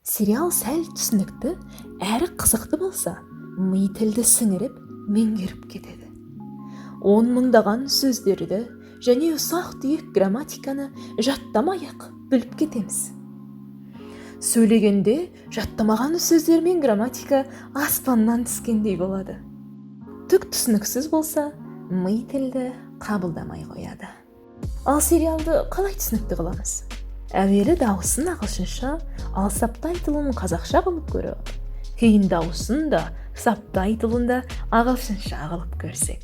Сериал сәл түсінікті әрі қызықты болса, ми тілді сіңіріп, меңгеріп кетеді. Он мыңдаған сөздерді және ұсақ-түйек грамматиканы жаттамай-ақ біліп кетеміз. Сөйлегенде жаттамаған сөздер мен грамматика аспаннан түскендей болады. Түк түсініксіз болса, ми тілді қабылдамай қояды. Ал сериалды қалай түсінікті қыламыз? Әуелі дауысын ағылшынша, ал сабтайтылын қазақша қылып көріп, кейін дауысын да сабтайтылында ағылшынша қылып көрсек.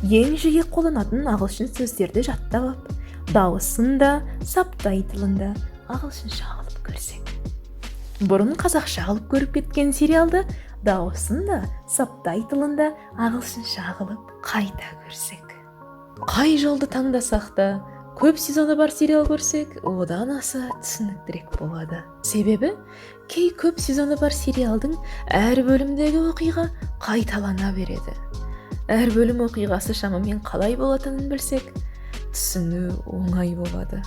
Ең жиі қолданатын ағылшын сөздерді жаттап алып, дауысын да сабтайтылында ағылшынша қылып көрсек. Бұрын қазақша қылып көріп кеткен сериалды дауысын да сабтайтылында ағылшынша қылып қайта көрсек. Қай жолды таңдасақ та, көп сезоны бар сериал көрсек, одан аса түсініктірек болады. Себебі, кей көп сезоны бар сериалдың әр бөлімдегі оқиға қайталана береді. Әр бөлім оқиғасы шамамен қалай болатынын білсек, түсіну оңай болады.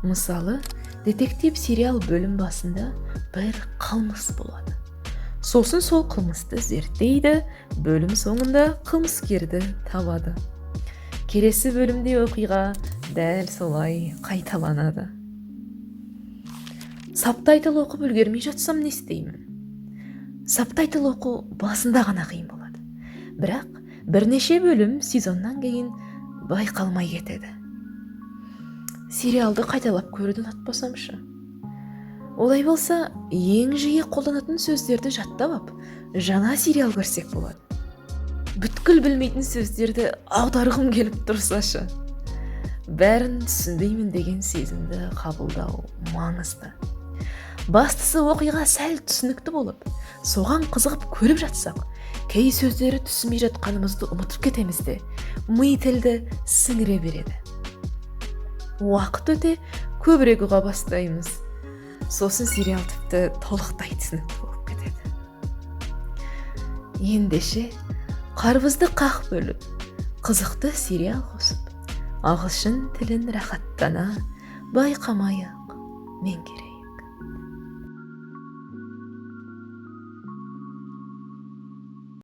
Мысалы, детектив сериал бөлім басында бір қылмыс болады. Сосын сол қылмысты зерттейді, бөлім соңында қылмыскерді табады. Келесі бөлімде оқиға дәл солай қайталанады. Сабтайтыл оқып үлгермей жатсам не істеймін? Сабтайтыл оқу басында ғана қиын болады. Бірақ бірнеше бөлім сезоннан кейін байқалмай кетеді. Сериалды қайталап көруді ұнатпасамшы? Олай болса, ең жиі қолданатын сөздерді жаттап алып, жаңа сериал көрсек болады. Бүткіл білмейтін сөздерді аударғым келіп тұрсашы. Бәрін түсінбеймін деген сезімді қабылдау маңызды. Бастысы оқиға сәл түсінікті болып, соған қызығып көріп жатсақ, кей сөздері түсінбей жатқанымызды ұмытып кетеміз де, ми тілді сіңіре береді. Уақыт өте көбірек ұға бастаймыз. Сосын сериал тіпті толықтай түсінікті болып кетеді. Ендеше, қарбызды қақ бөліп, қызықты сериал қосып, ағылшын тілін рахаттана, байқамай-ақ меңгереді.